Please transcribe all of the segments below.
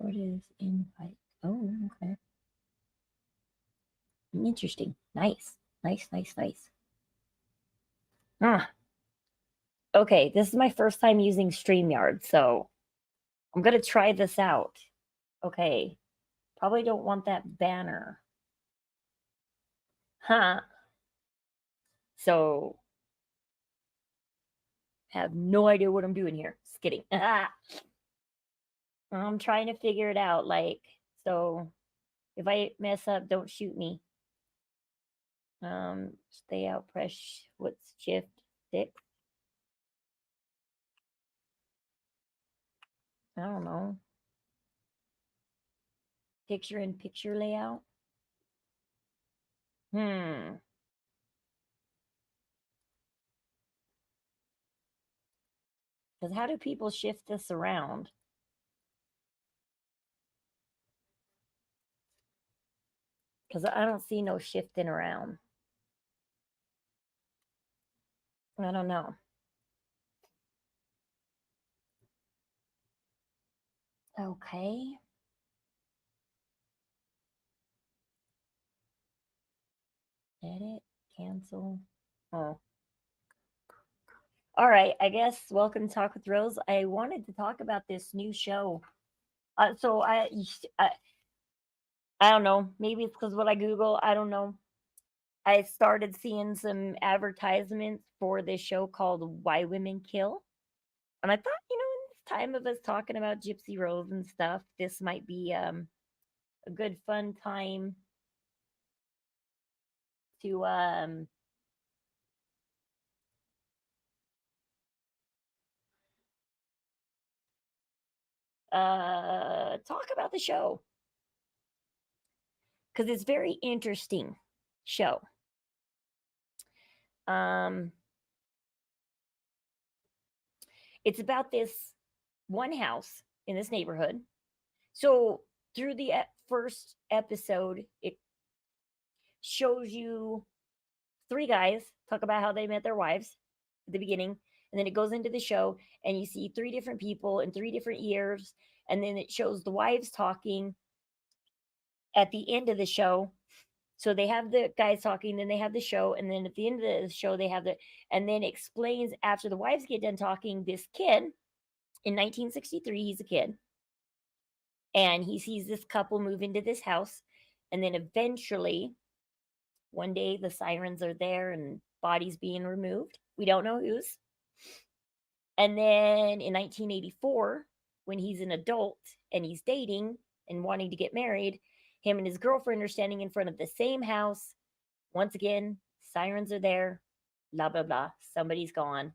What is invite? Oh, okay. Interesting. Nice. Nice, nice, nice. Ah, okay. This is my first time using StreamYard, so I'm gonna try this out. Okay. Probably don't want that banner. Huh. So have no idea what I'm doing here. Just kidding. I'm trying to figure it out. Like, so if I mess up, don't shoot me. Stay out, press what's shift 6. I don't know. Picture in picture layout. Hmm. Because how do people shift this around? Because I don't see no shifting around. I don't know. Okay. Edit, cancel. Oh. All right. I guess welcome to Talk with Rose. I wanted to talk about this new show. So I don't know. Maybe it's because what I Google. I don't know. I started seeing some advertisements for this show called Why Women Kill. And I thought, in this time of us talking about Gypsy Rose and stuff, this might be a good fun time to talk about the show because it's very interesting show. Um, it's about this one house in this neighborhood. So through the first episode, it shows you three guys talk about how they met their wives at the beginning, and then it goes into the show, and you see three different people in three different years, and then it shows the wives talking at the end of the show. So they have the guys talking, then they have the show, and then at the end of the show they have and then explains after the wives get done talking, this kid in 1963, he's a kid, and he sees this couple move into this house, and then eventually one day the sirens are there and bodies being removed. We don't know whose. And then in 1984, when he's an adult and he's dating and wanting to get married, him and his girlfriend are standing in front of the same house. Once again, sirens are there, blah, blah, blah. Somebody's gone.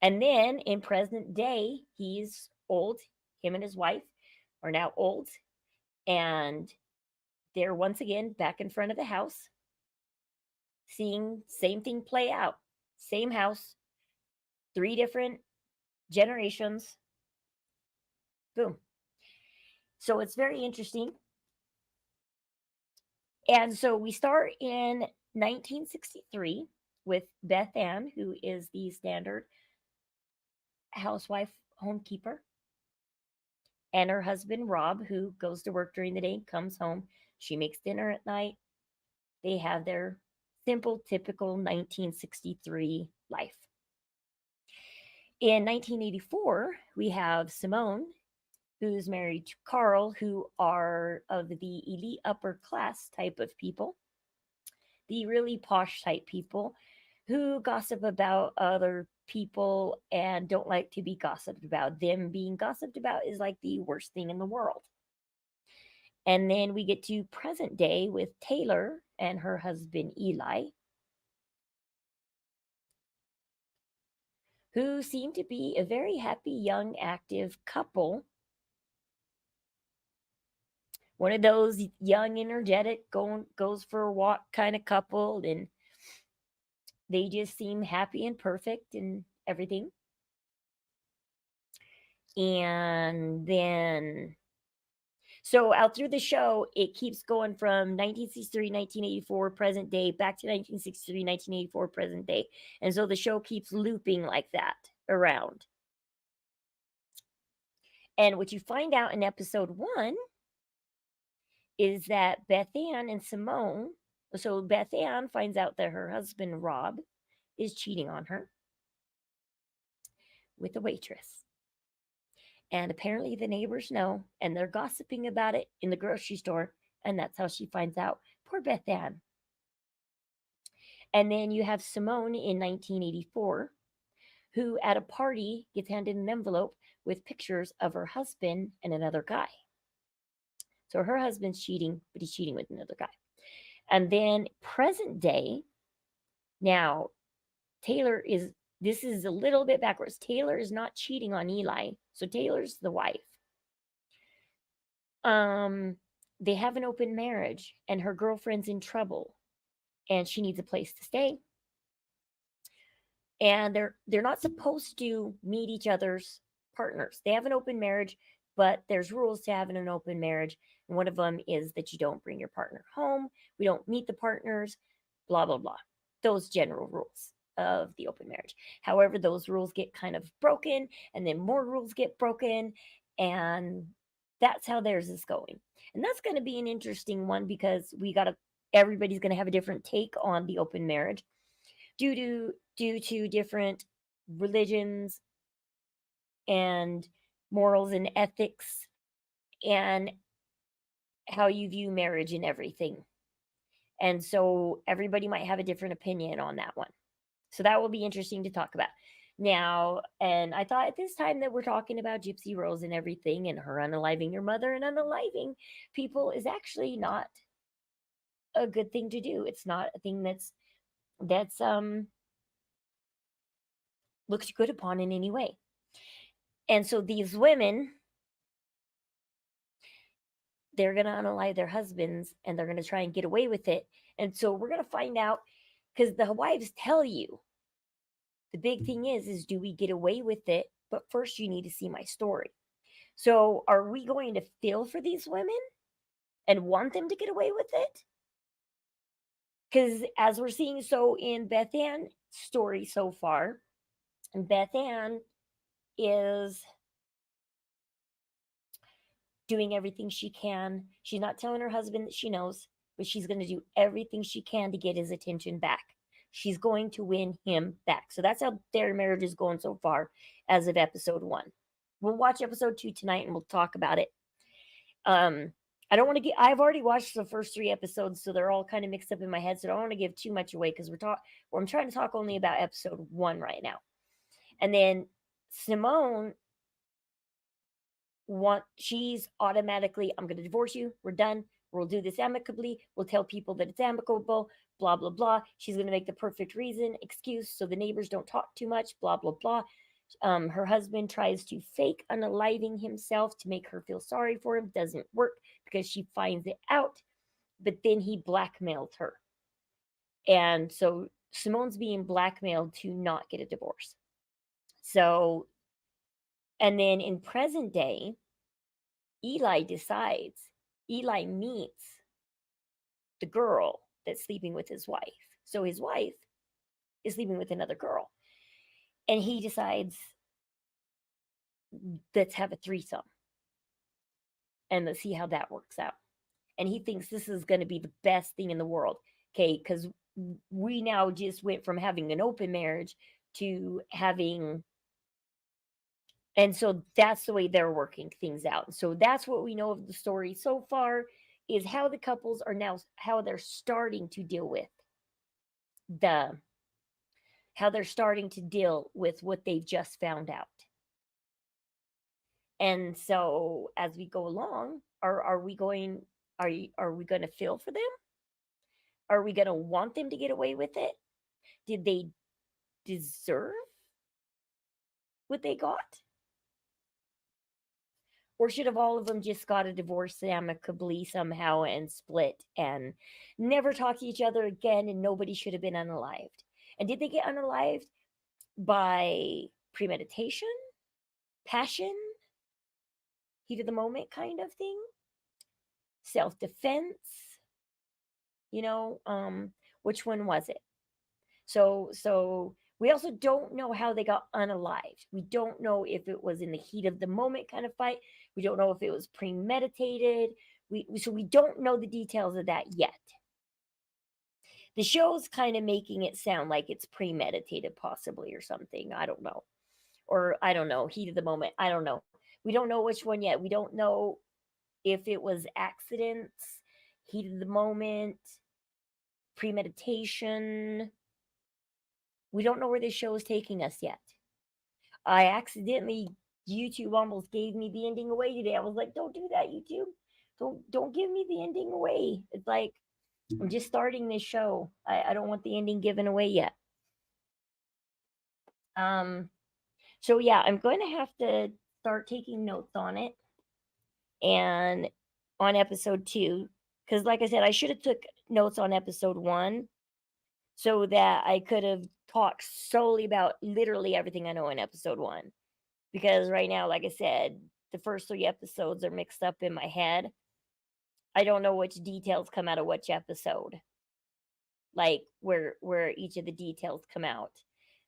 And then in present day, he's old. Him and his wife are now old. And they're once again back in front of the house, seeing same thing play out. Same house, three different generations. Boom. So it's very interesting. And so we start in 1963 with Beth Ann, who is the standard housewife homekeeper, and her husband Rob, who goes to work during the day, comes home. She makes dinner at night. They have their simple, typical 1963 life. In 1984, we have Simone, who's married to Carl, who are of the elite upper class type of people, the really posh type people who gossip about other people and don't like to be gossiped about. Them being gossiped about is like the worst thing in the world. And then we get to present day with Taylor and her husband Eli, who seem to be a very happy, young, active couple. One of those young, energetic, goes for a walk kind of couple, and they just seem happy and perfect and everything. And then, so out through the show, it keeps going from 1963, 1984, present day, back to 1963, 1984, present day. And so the show keeps looping like that around. And what you find out in episode 1 is that Beth Ann and Simone, so Beth Ann finds out that her husband Rob is cheating on her with a waitress. And apparently the neighbors know, and they're gossiping about it in the grocery store, and that's how she finds out. Poor Beth Ann. And then you have Simone in 1984, who at a party gets handed an envelope with pictures of her husband and another guy. So her husband's cheating, but he's cheating with another guy. And then present day, now this is a little bit backwards. Taylor is not cheating on Eli. So Taylor's the wife. They have an open marriage and her girlfriend's in trouble and she needs a place to stay. And they're not supposed to meet each other's partners. They have an open marriage, but there's rules to having an open marriage. And one of them is that you don't bring your partner home. We don't meet the partners, blah, blah, blah. Those general rules of the open marriage. However, those rules get kind of broken and then more rules get broken. And that's how theirs is going. And that's going to be an interesting one because everybody's going to have a different take on the open marriage due to different religions and morals and ethics and how you view marriage and everything. And so everybody might have a different opinion on that one. So that will be interesting to talk about. Now, and I thought at this time that we're talking about Gypsy Rose and everything and her unaliving your mother and unaliving people is actually not a good thing to do. It's not a thing that's looked good upon in any way. And so these women, they're going to unalive their husbands and they're going to try and get away with it. And so we're going to find out because the wives tell you the big thing is do we get away with it? But first you need to see my story. So are we going to feel for these women and want them to get away with it? Because as we're seeing so in Beth Ann's story so far, Beth Ann is doing everything she can. She's not telling her husband that she knows, but she's going to do everything she can to get his attention back. She's going to win him back. So that's how their marriage is going so far as of episode 1. We'll watch episode 2 tonight and we'll talk about it. I don't want to I've already watched the first 3 episodes, so they're all kind of mixed up in my head. So I don't want to give too much away because I'm trying to talk only about episode 1 right now. And then Simone she's automatically, I'm going to divorce you. We're done. We'll do this amicably. We'll tell people that it's amicable, blah, blah, blah. She's going to make the perfect excuse so the neighbors don't talk too much, blah, blah, blah. Her husband tries to fake unaliving himself to make her feel sorry for him. Doesn't work because she finds it out. But then he blackmailed her. And so Simone's being blackmailed to not get a divorce. So, and then in present day, Eli meets the girl that's sleeping with his wife. So his wife is sleeping with another girl. And he decides, let's have a threesome. And let's see how that works out. And he thinks this is going to be the best thing in the world. Okay, because we now just went from having an open marriage to having... And so that's the way they're working things out. So that's what we know of the story so far, is how the couples are now, how they're starting to deal with what they've just found out. And so as we go along, are we going to feel for them? Are we going to want them to get away with it? Did they deserve what they got? Or should have all of them just got a divorce amicably somehow and split and never talk to each other again, and nobody should have been unalived? And did they get unalived by premeditation, passion, heat of the moment kind of thing, self-defense? Which one was it? So We also don't know how they got unalived. We don't know if it was in the heat of the moment kind of fight. We don't know if it was premeditated. So we don't know the details of that yet. The show's kind of making it sound like it's premeditated, possibly, or something. I don't know. Or I don't know, heat of the moment. I don't know. We don't know which one yet. We don't know if it was accidents, heat of the moment, premeditation. We don't know where this show is taking us yet. I accidentally YouTube almost gave me the ending away today. I was like, don't do that, YouTube. Don't give me the ending away. It's like I'm just starting this show. I don't want the ending given away yet. Um so yeah, I'm going to have to start taking notes on it and on episode 2 cuz like I said I should have took notes on episode 1 so that I could have talked solely about literally everything I know in episode 1 because right now like I said the first 3 episodes are mixed up in my head. I don't know which details come out of which episode. Like where each of the details come out.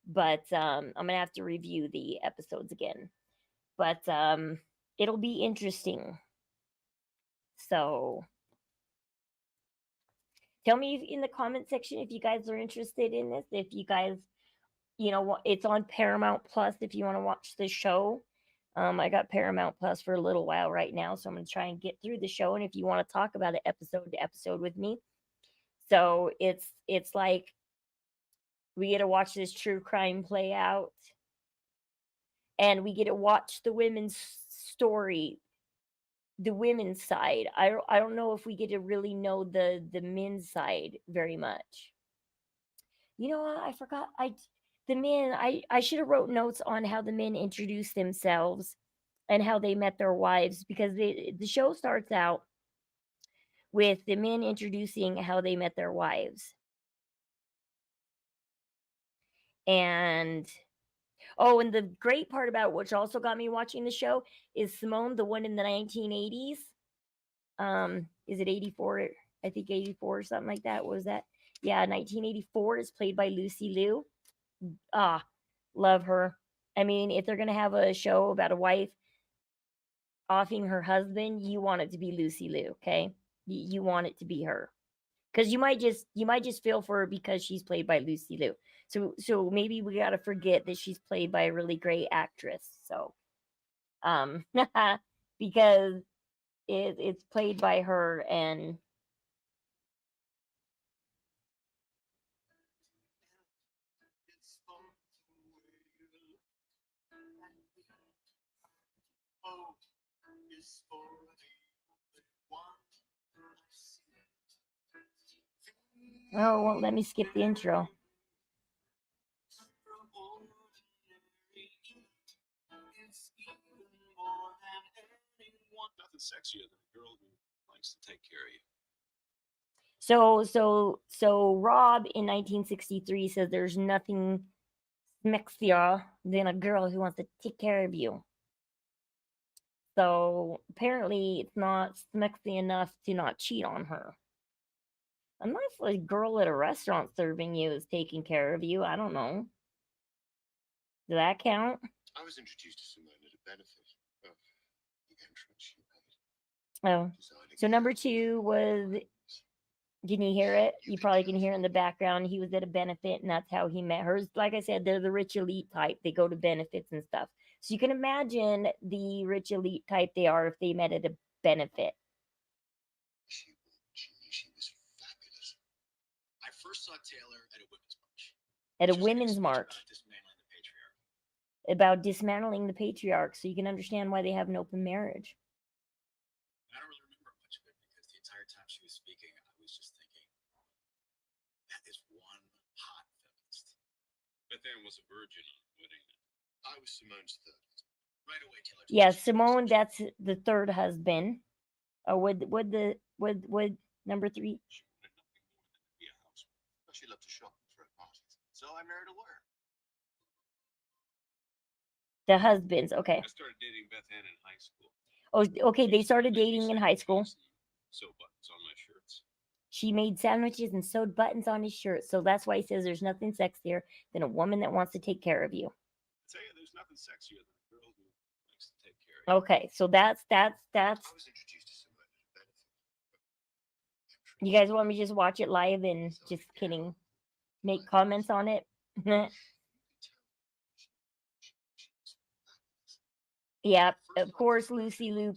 But I'm going to have to review the episodes again. But it'll be interesting. So tell me in the comment section if you guys are interested in this. If you guys, it's on Paramount Plus if you want to watch the show. I got Paramount Plus for a little while right now, so I'm going to try and get through the show. And if you want to talk about it episode to episode with me, so it's like we get to watch this true crime play out, and we get to watch the women's story, the women's side. I don't know if we get to really know the men's side very much. You know what? I forgot. The men. I should have wrote notes on how the men introduce themselves and how they met their wives because the show starts out with the men introducing how they met their wives. And oh, and the great part about which also got me watching the show is Simone, the one in the 1980s. Is it 84? I think 84 or something like that. What was that? Yeah, 1984 is played by Lucy Liu. Ah, love her. I mean, if they're gonna have a show about a wife offing her husband, you want it to be Lucy Liu, okay? You want it to be her. Because you might just feel for her because she's played by Lucy Liu. So maybe we gotta forget that she's played by a really great actress. So because it's played by her and oh well let me skip the intro. So Rob in 1963 says there's nothing sexier than a girl who wants to take care of you. So apparently it's not sexy enough to not cheat on her. Unless a girl at a restaurant serving you is taking care of you. I don't know. Does that count? I was introduced to Simone at a benefit of the entrance she made. Oh. So number 2 was, can you hear it? You probably can hear in the background. He was at a benefit, and that's how he met her. Like I said, they're the rich elite type. They go to benefits and stuff. So you can imagine the rich elite type they are if they met at a benefit. She was fabulous. I first saw Taylor at a women's march. At a women's march. About dismantling the patriarch, so you can understand why they have an open marriage. I don't really remember much of it because the entire time she was speaking, I was just thinking, that is one hot feminist. Beth Ann was a virgin on the wedding night. I was Simone's third. Right away, Taylor. Yeah, Simone, that's the third husband. Would number 3? She wanted nothing more than to be a housewife. She loved to shop and throw parties, so I married a lawyer. The husbands, okay. I started dating Beth Ann in high school. Oh, okay. They started dating in high school. Sew buttons on my shirts. She made sandwiches and sewed buttons on his shirt. So that's why he says there's nothing sexier than a woman that wants to take care of you. I tell you, there's nothing sexier than a girl who likes to take care of you. Okay, so that's I was introduced to somebody who benefits. you guys want me to just watch it live and just kidding make comments on it? Yeah, of course Lucy Liu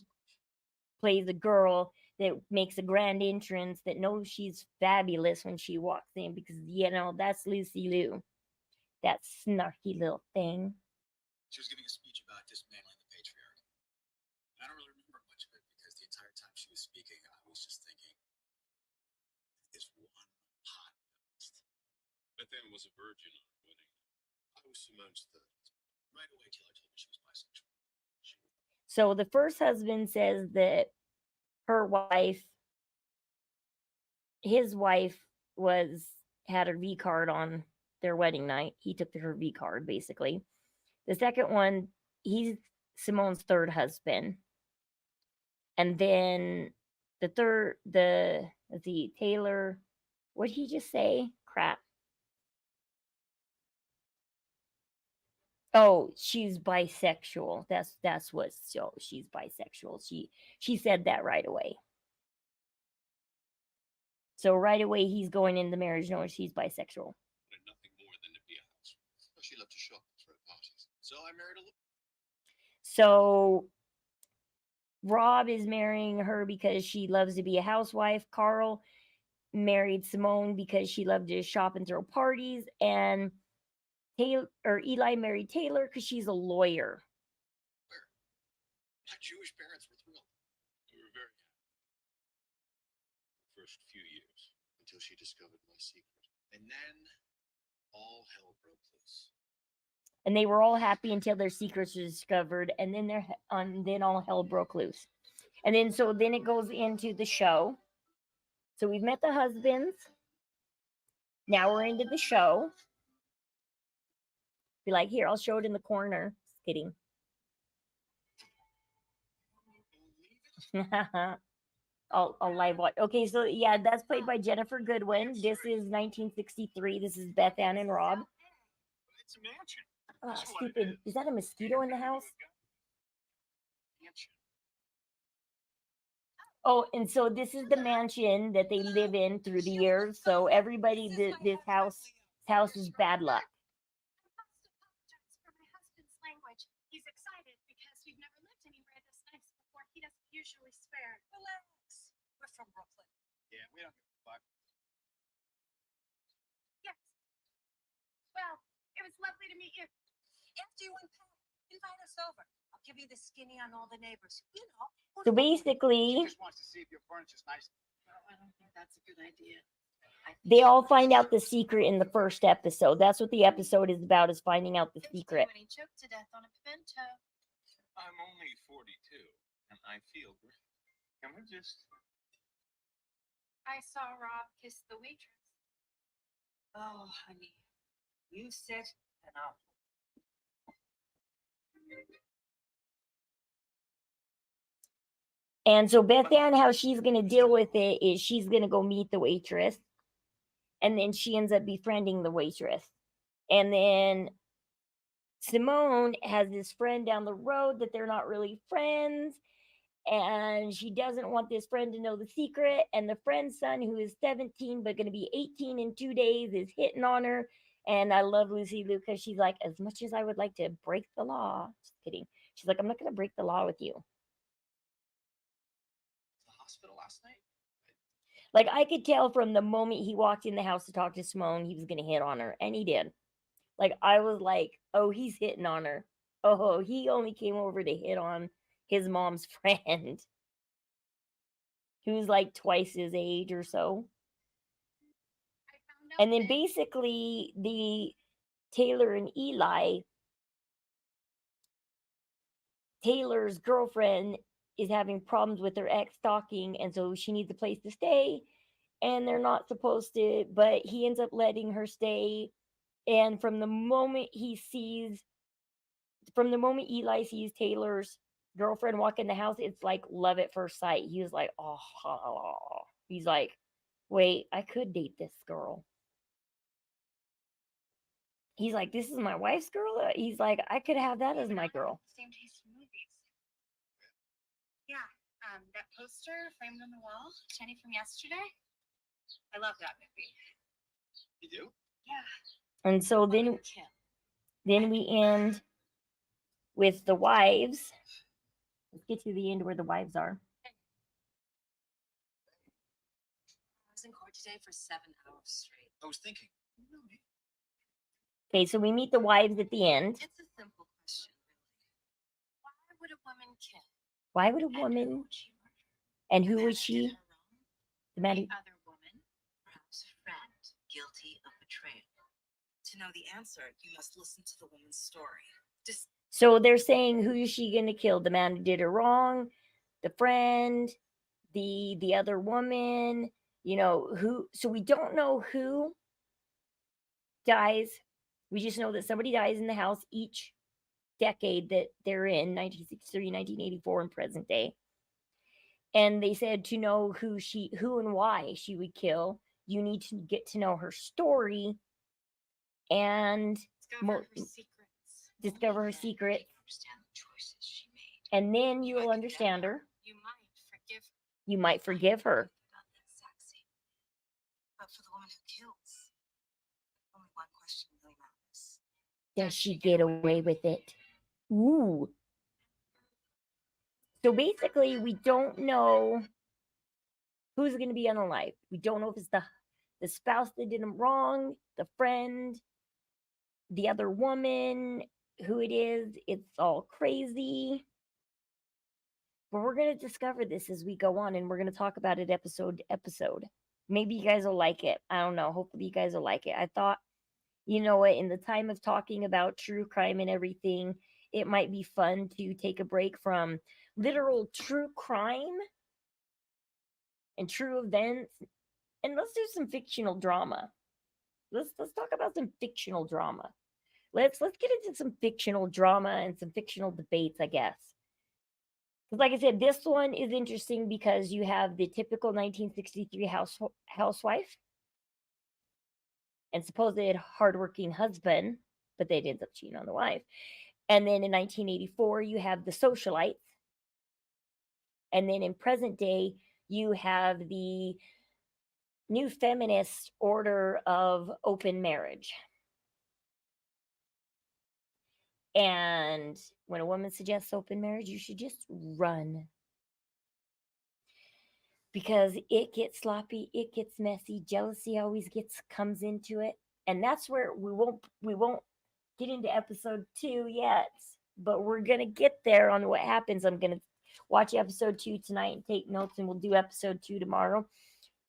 plays a girl that makes a grand entrance that knows she's fabulous when she walks in because that's Lucy Liu. That snarky little thing. She was giving a speech about dismantling the patriarchy. I don't really remember much of it because the entire time she was speaking, I was just thinking, is one hot feminist. But then was a virgin on her wedding. I was Simone's third. Right away, Taylor told me she was bisexual. So the first husband says that his wife had her V card on their wedding night. He took her V card, basically. The second one, he's Simone's third husband. And then let's see, Taylor, what did he just say? Crap. Oh, she's bisexual. That's what. So she's bisexual. She said that right away. So right away he's going into marriage knowing she's bisexual. Nothing more than to be a housewife. She loved to shop and throw parties. So I married a. So Rob is marrying her because she loves to be a housewife. Carl married Simone because she loved to shop and throw parties, and Eli married Taylor because she's a lawyer. My Jewish parents were thrilled. We were very happy. The first few years, until she discovered my secret. And then all hell broke loose. And they were all happy until their secrets were discovered, and then all hell broke loose. And then it goes into the show. So we've met the husbands. Now we're into the show. Be like, here, I'll show it in the corner. Just kidding. I'll live watch. Okay, so yeah, that's played by Jennifer Goodwin. This is 1963. This is Beth Ann and Rob. It's a mansion. Oh, stupid. Is that a mosquito in the house? Oh, and so this is the mansion that they live in through the years. So everybody, this house is bad luck. He's excited because we've never lived anywhere this nice before. He doesn't usually swear. Relax. We're from Brooklyn. Yeah, we don't give a fuck. Yes. Well, it was lovely to meet you. After you unpack, invite us over. I'll give you the skinny on all the neighbors. You know. So basically, She just wants to see if your furniture's nice. Well, I don't think that's a good idea. they all find out the secret in the first episode. That's what the episode is about, is finding out the secret. When he choked to death on a pimento. I'm only 42, and I feel great. Can we just... I saw Rob kiss the waitress. Oh, honey. You sit and I'll. And so Beth Ann, how she's going to deal with it is she's going to go meet the waitress. And then she ends up befriending the waitress. And then Simone has this friend down the road that they're not really friends. And she doesn't want this friend to know the secret. And the friend's son, who is 17 but going to be 18 in 2 days, is hitting on her. And I love Lucy Liu because she's like, as much as I would like to break the law, just kidding. She's like, I'm not going to break the law with you. The hospital last night? Like, I could tell from the moment he walked in the house to talk to Simone, he was going to hit on her. And he did. Like, I was like, oh, he's hitting on her. Oh, he only came over to hit on his mom's friend, who's like twice his age or so. And then basically the Taylor and Eli, Taylor's girlfriend is having problems with her ex stalking, and so she needs a place to stay, and they're not supposed to, but he ends up letting her stay. And from the moment Eli sees Taylor's girlfriend walk in the house, it's like love at first sight. He was like, oh, he's like, Wait, I could date this girl. He's like, this is my wife's girl. He's like, I could have that as Even my I girl. have the same taste in movies. Yeah, that poster framed on the wall, Jenny from yesterday. I love that movie. You do? Yeah. And so Woman kill. then we end with the wives. Let's get to the end where the wives are. I was in court today for 7 hours straight. I was thinking, you know me. Okay, so we meet the wives at the end. It's a simple question, really. Why would a woman kill? Why would a And who woman would she murder? and The who man was who she? did her wrong? The man The who, other woman? Perhaps a friend guilty of betrayal. To know the answer, you must listen to the woman's story. Just so they're saying who is she gonna kill? The man who did her wrong, the friend, the other woman, you know, who, so we don't know who dies. We just know that somebody dies in the house each decade that they're in, 1963, 1984, and present day. And they said to know who and why she would kill, you need to get to know her story and Discover her secrets. discover her only then can secrets, you understand the choices she made. and then You you will might condemn understand her. You might forgive her. You might forgive her. About the exact same. But for the woman who kills, only one question really matters. Does she get away with it? Ooh. So basically, we don't know who's going to be unalive. We don't know if it's the spouse that did him wrong, the friend, the other woman, who it is. It's all crazy. But we're going to discover this as we go on, and we're going to talk about it episode to episode. Maybe you guys will like it. I don't know. Hopefully, you guys will like it. I thought, you know what, in the time of talking about true crime and everything, it might be fun to take a break from literal true crime and true events, and let's do some fictional drama. Let's talk about some fictional drama. Let's get into some fictional drama and some fictional debates, I guess. Because, like I said, this one is interesting because you have the typical 1963 housewife and supposed hardworking husband, but they ends up cheating on the wife. And then in 1984, you have the socialites. And then in present day, you have the new feminist order of open marriage. And when a woman suggests open marriage, you should just run. Because it gets sloppy, it gets messy, jealousy always comes into it. And that's where we won't get into episode 2 yet, but we're going to get there on what happens. I'm going to watch episode 2 tonight and take notes, and we'll do episode 2 tomorrow.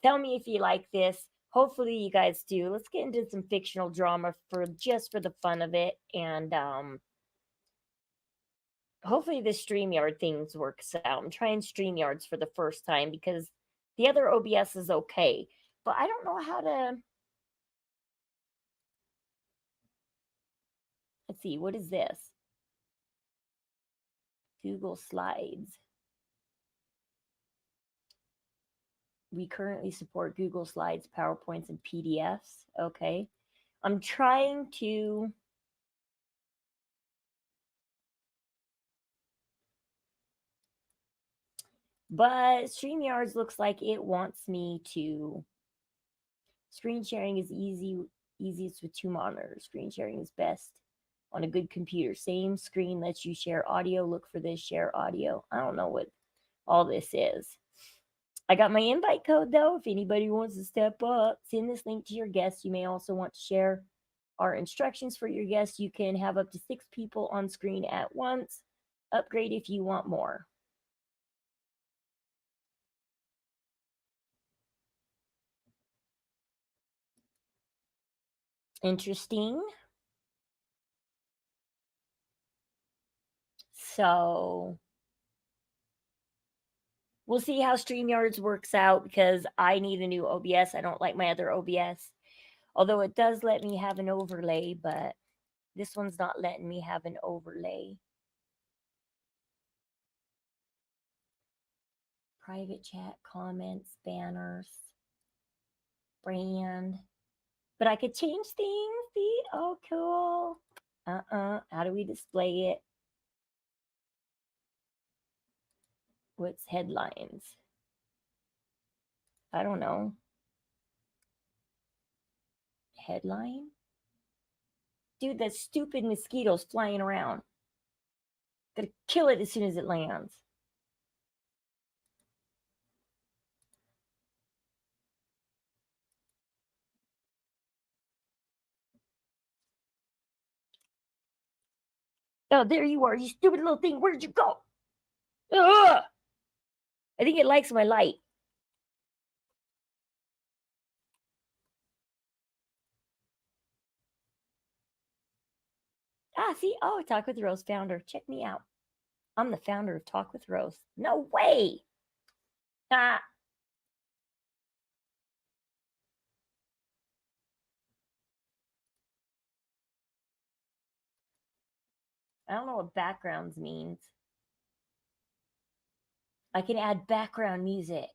Tell me if you like this. Hopefully you guys do. Let's get into some fictional drama for the fun of it, and hopefully this StreamYard things works out. I'm trying StreamYards for the first time because the other OBS is okay, but I don't know how to. Let's see, what is this? Google Slides. We currently support Google Slides, PowerPoints, and PDFs. Okay. I'm trying to. But StreamYards looks like it wants me to. Screen sharing is easiest with 2 monitors. Screen sharing is best on a good computer. Same screen lets you share audio. Look for this, share audio. I don't know what all this is. I got my invite code though. If anybody wants to step up, send this link to your guests. You may also want to share our instructions for your guests. You can have up to 6 people on screen at once. Upgrade if you want more. Interesting. So we'll see how StreamYards works out because I need a new OBS. I don't like my other OBS. Although it does let me have an overlay, but this one's not letting me have an overlay. Private chat, comments, banners. brand. But I could change things. See? Oh, cool. How do we display it? What's headlines? I don't know. Headline? Dude, that stupid mosquito's flying around. Gotta kill it as soon as it lands. Oh, there you are, you stupid little thing. Where'd you go? Ugh! I think it likes my light. Ah, see? Oh, Talk with Rose founder. Check me out. I'm the founder of Talk with Rose. No way! Ah. I don't know what backgrounds means. I can add background music.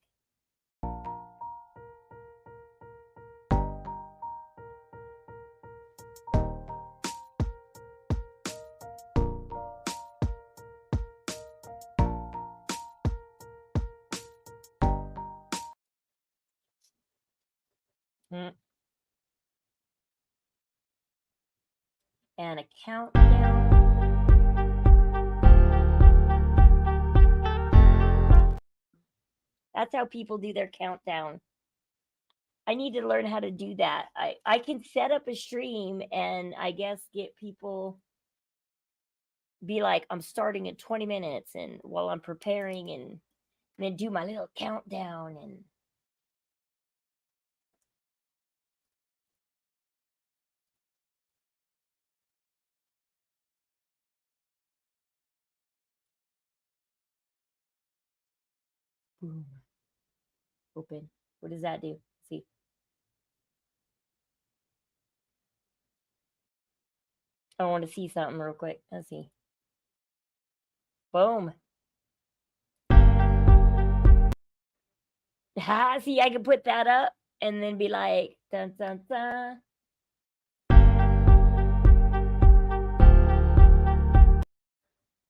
And a countdown. That's how people do their countdown. I need to learn how to do that. I can set up a stream and I guess get people be like, I'm starting in 20 minutes and while I'm preparing and then do my little countdown and boom. Open. What does that do? See. I want to see something real quick. Let's see. Boom. Ha, see, I can put that up and then be like, dun dun dun.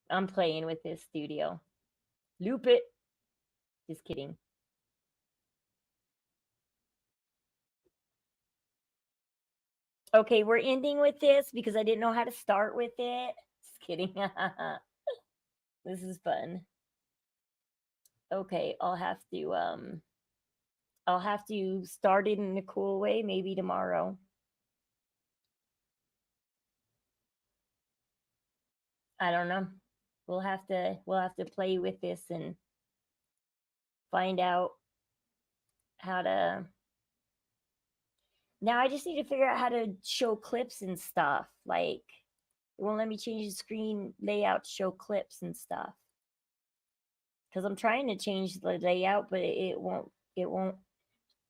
I'm playing with this studio. Loop it. Just kidding. Okay, we're ending with this because I didn't know how to start with it. Just kidding. This is fun. Okay, I'll have to start it in a cool way maybe tomorrow. I don't know. We'll have to play with this and find out how to. Now I just need to figure out how to show clips and stuff. Like it won't let me change the screen layout to show clips and stuff. Cuz I'm trying to change the layout but it won't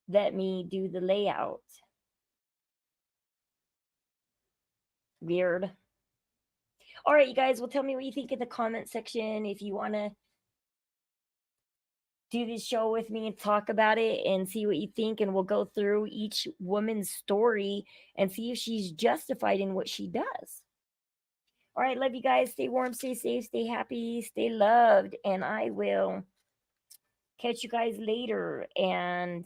let me do the layout. Weird. All right, you guys, well, tell me what you think in the comment section. If you want to do this show with me and talk about it and see what you think, and we'll go through each woman's story and see if she's justified in what she does. All right, love you guys. Stay warm, stay safe, stay happy, stay loved, and I will catch you guys later. And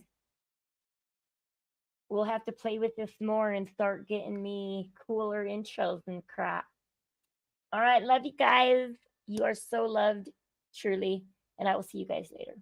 we'll have to play with this more and start getting me cooler intros and crap. All right, love you guys. You are so loved, truly. And I will see you guys later.